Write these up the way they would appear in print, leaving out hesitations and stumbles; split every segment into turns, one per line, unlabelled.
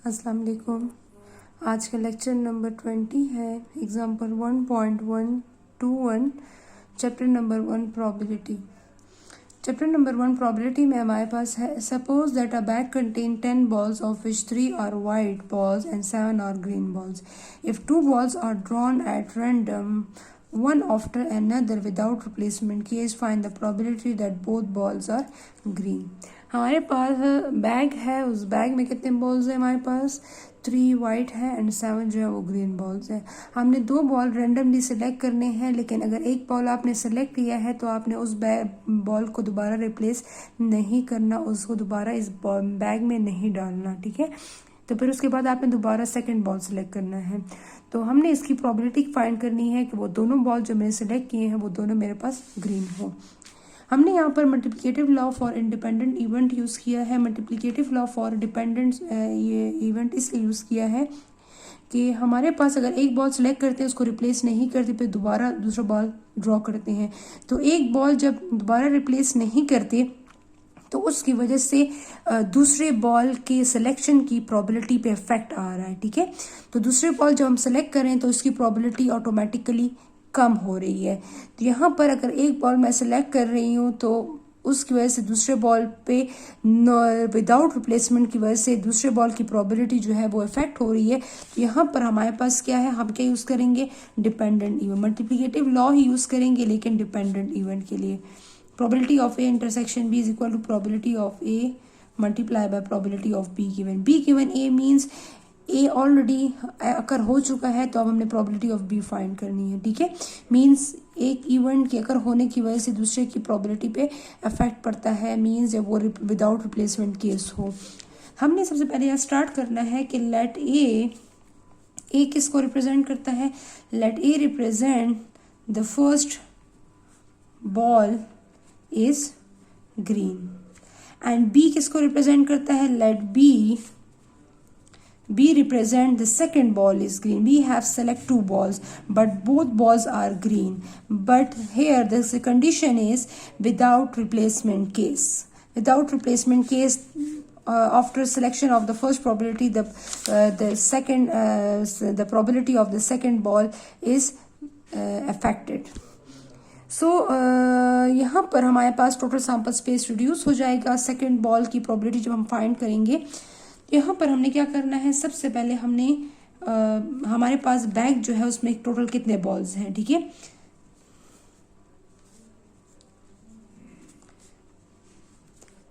अस्सलाम वालेकुम। आज का लेक्चर नंबर 20 है। Example 1.121 chapter number 1 probability. Chapter number 1 probability में हमारे पास है suppose that a bag contain 10 balls of which 3 are white balls and 7 are green balls. If 2 balls are drawn at random one after another without replacement case, find the probability that both balls are green. हमारे पास bag है, उस bag में कितने balls है हमारे पास 3 white है and 7 जो है वो ग्रीन बॉल्स है। हमने 2 बॉल रेंडमली सिलेक्ट करने हैं, लेकिन अगर एक बॉल आपने सेलेक्ट किया है तो आपने उस बॉल को दोबारा रिप्लेस नहीं करना, उसको दोबारा इस बैग में नहीं डालना, ठीक है। तो फिर उसके बाद आपने दोबारा सेकंड बॉल सेलेक्ट करना है। तो हमने इसकी प्रोबेबिलिटी फाइंड करनी है कि वो दोनों बॉल जो मैंने सेलेक्ट किए हैं वो दोनों मेरे पास ग्रीन हो। हमने यहाँ पर multiplicative law for independent event use किया है। मल्टीप्लिकेटिव लॉ फॉर डिपेंडेंट ये इवेंट इसलिए यूज़ किया है कि हमारे पास अगर एक बॉल सेलेक्ट करते हैं उसको रिप्लेस नहीं करते, फिर दोबारा दूसरा बॉल ड्रॉ करते हैं, तो एक बॉल जब दोबारा रिप्लेस नहीं करते तो उसकी वजह से दूसरे बॉल के सिलेक्शन की प्रोबेबिलिटी पे इफेक्ट आ रहा है, ठीक है। तो दूसरे बॉल जब हम सेलेक्ट करें तो इसकी प्रोबेबिलिटी ऑटोमेटिकली कम हो रही है। तो यहाँ पर अगर एक बॉल मैं सेलेक्ट कर रही हूँ तो उसकी वजह से दूसरे बॉल पे विदाउट रिप्लेसमेंट की वजह से दूसरे बॉल की प्रोबेबिलिटी जो है वो इफेक्ट हो रही है। तो यहाँ पर हमारे पास क्या है, हम क्या यूज़ करेंगे, डिपेंडेंट इवेंट। मल्टीप्लिकेटिव लॉ ही यूज़ करेंगे लेकिन डिपेंडेंट इवेंट के लिए। Probability of A intersection B is equal to probability of A multiply by probability of B given. B given A means A already अगर हो चुका है तो अब हमने प्रोबेबिलिटी ऑफ बी फाइंड करनी है, ठीक है। मीन्स एक इवेंट के अगर होने की वजह से दूसरे की प्रोबेबिलिटी पे इफेक्ट पड़ता है, मीन्स जब वो विदाउट रिप्लेसमेंट केस हो। हमने सबसे पहले यहाँ स्टार्ट करना है कि लेट ए किसको रिप्रेजेंट करता है, let A represent the first ball is green and B किसको रिप्रेजेंट करता है, let B represent the second ball is green. We have select 2 balls, but both balls are green. But here the condition is without replacement case. Without replacement case, after selection of the first probability, the probability of the second ball is affected. सो यहाँ पर हमारे पास total sample space reduce हो जाएगा। Second ball की probability जब हम find करेंगे, यहाँ पर हमने क्या करना है, सबसे पहले हमने हमारे पास बैग जो है उसमें टोटल कितने बॉल्स हैं, ठीक है।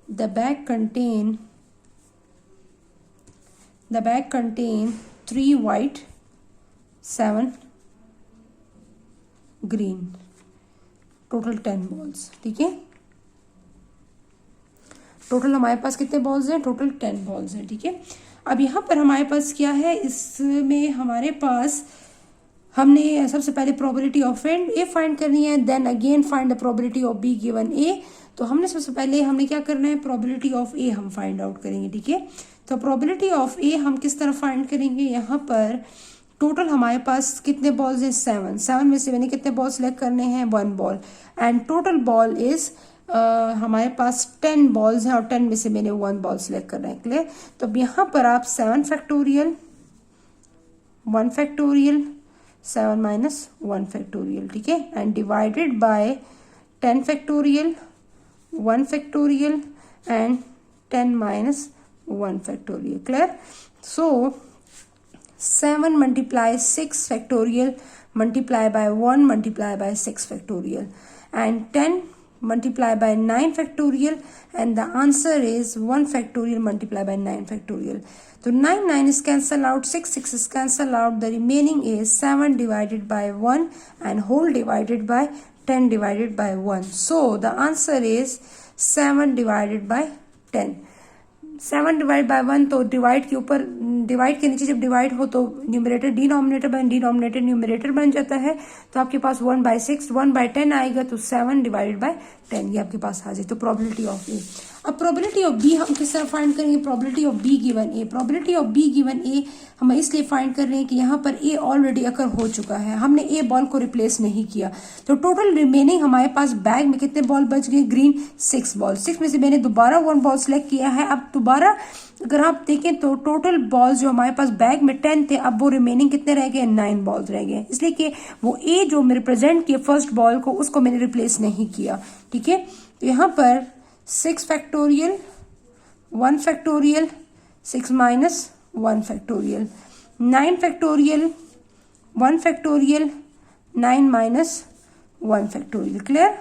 The bag contain 3 white 7 green, total 10 balls, ठीक है। टोटल हमारे पास कितने बॉल्स हैं, टोटल 10 बॉल्स हैं, ठीक है। अब यहाँ पर हमारे पास क्या है, इसमें हमारे पास हमने सबसे पहले प्रोबेबिलिटी ऑफ ए फाइंड करनी है, then again find the probability of B given A. तो हमने सबसे पहले हमने क्या करना है, प्रोबेबिलिटी ऑफ ए हम फाइंड आउट करेंगे, ठीक है। तो प्रोबेबिलिटी ऑफ ए हम किस तरह फाइंड करेंगे, यहाँ पर टोटल हमारे पास कितने बॉल्स हैं, 7 में से मैंने कितने बॉल सेलेक्ट करने हैं, 1 ball and total ball is हमारे पास 10 बॉल्स हैं और 10 में से मैंने 1 बॉल सेलेक्ट करना है, क्लियर। तो अब यहाँ पर आप 7 फैक्टोरियल 1 फैक्टोरियल 7 माइनस 1 फैक्टोरियल, ठीक है, and divided by 10 factorial 1 factorial and 10 minus 1 factorial, clear. So 7 multiply 6 factorial multiply by 1 multiply bye 6 factorial and 10 multiply by 9 factorial and the answer is 1 factorial multiply by 9 factorial. So 9 is cancel out, 6 is cancel out, the remaining is 7 divided by 1 and whole divided by 10 divided by 1. So the answer is 7 divided by 10. 7 divide by 1, तो divide के ऊपर, divide के नीचे जब divide हो तो numerator denominator by denominator numerator बन जाता है। तो आपके पास 1/6 1/10 आएगा, तो 7 डिवाइडेड बाय 10 ये आपके पास आ जाए। तो प्रोबेबिलिटी ऑफ ए। अब प्रोबेबिलिटी ऑफ बी हम किस तरह फाइंड करेंगे, probability of B given A. Probability of B given A हम इसलिए फाइंड कर रहे हैं कि यहाँ पर ए ऑलरेडी अकर हो चुका है, हमने ए बॉल को रिप्लेस नहीं किया। तो टोटल रिमेनिंग हमारे पास बैग में कितने बॉल बच गए, ग्रीन 6 बॉल। 6 में से मैंने दोबारा 1 बॉल सेलेक्ट किया है। अब दोबारा अगर आप देखें तो टोटल बॉल्स जो हमारे पास बैग में 10 थे, अब वो रिमेनिंग कितने रह गए, 9 बॉल्स रह गए, इसलिए कि वो ए जो रिप्रेजेंट किए फर्स्ट बॉल को, उसको मैंने रिप्लेस नहीं किया। ठीक है, तो यहाँ पर 6 factorial 1 factorial 6 minus 1 factorial 9 factorial 1 factorial 9 minus 1 factorial. Clear?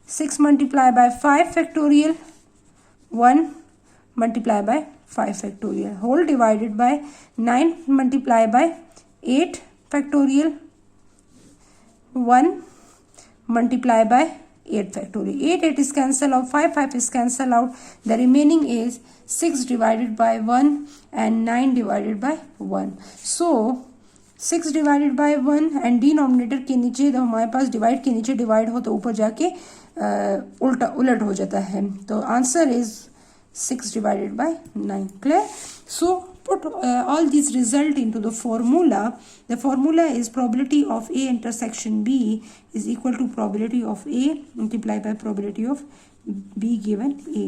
6 multiply by 5 factorial 1 multiply by 5 factorial whole divided by 9 multiply by 8 factorial 1 multiply by 8 factorial. 8 is cancelled out, 5 is cancelled out. The remaining is 6 divided by 1 and 9 divided by 1. So 6 divided by 1 and denominator के नीचे जब हमारे पास divide के नीचे divide हो तो ऊपर जाके उलट हो जाता है। तो answer is 6 divided by 9. Clear? So put all these result into the formula. The formula is probability of A intersection B is equal to probability of A multiplied by probability of B given A.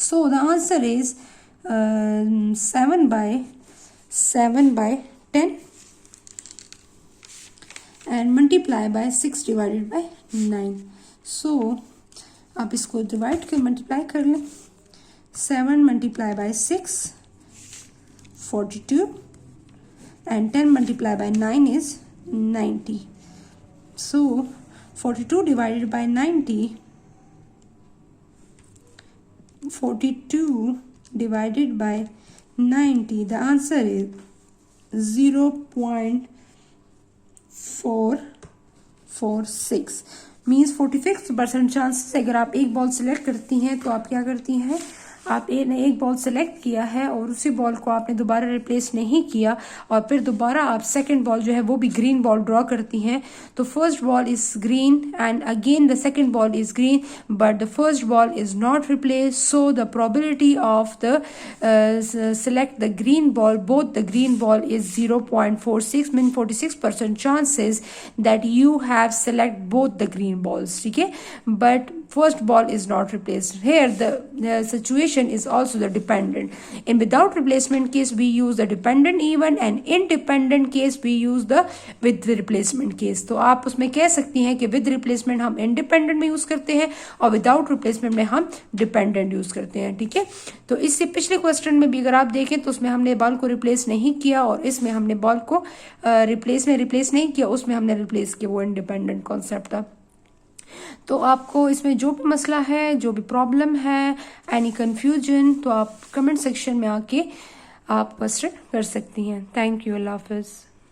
So the answer is 7 by 10 and multiply by 6 divided by 9. So आप इसको divide कर multiply कर लें। 7 multiplied by 6 42 and 10 multiplied by 9 is 90. So 42 divided by 90, 42 divided by 90, the answer is 0.446 means 46% chances. अगर आप एक ball select करती हैं तो आप क्या करती हैं, आप ए ने एक बॉल सेलेक्ट किया है और उसी बॉल को आपने दोबारा रिप्लेस नहीं किया और फिर दोबारा आप सेकंड बॉल जो है वो भी ग्रीन बॉल ड्रॉ करती हैं, तो first ball is green and again the second ball is green but the first ball is not replace, so the probability of the select the green ball both the green ball is 0.46 mean 46% chances that you have select both the green balls. ठीक है, but first ball is not replaced. Here the situation is also the dependent. In without replacement case we use the dependent even and independent case we use the with the replacement case. तो आप उसमें कह सकती हैं कि with replacement हम independent में use करते हैं और without replacement में हम dependent यूज करते हैं। ठीक है, तो इससे पिछले क्वेश्चन में भी अगर आप देखें तो उसमें हमने बॉल को रिप्लेस नहीं किया और इसमें हमने बॉल को रिप्लेस नहीं किया, उसमें हमने रिप्लेस किया, वो इंडिपेंडेंट कॉन्सेप्ट था। तो आपको इसमें जो भी मसला है, जो भी प्रॉब्लम है, एनी कंफ्यूजन, तो आप कमेंट सेक्शन में आके आप क्वेश्चन कर सकती हैं। थैंक यू, अल्लाह हाफिज़।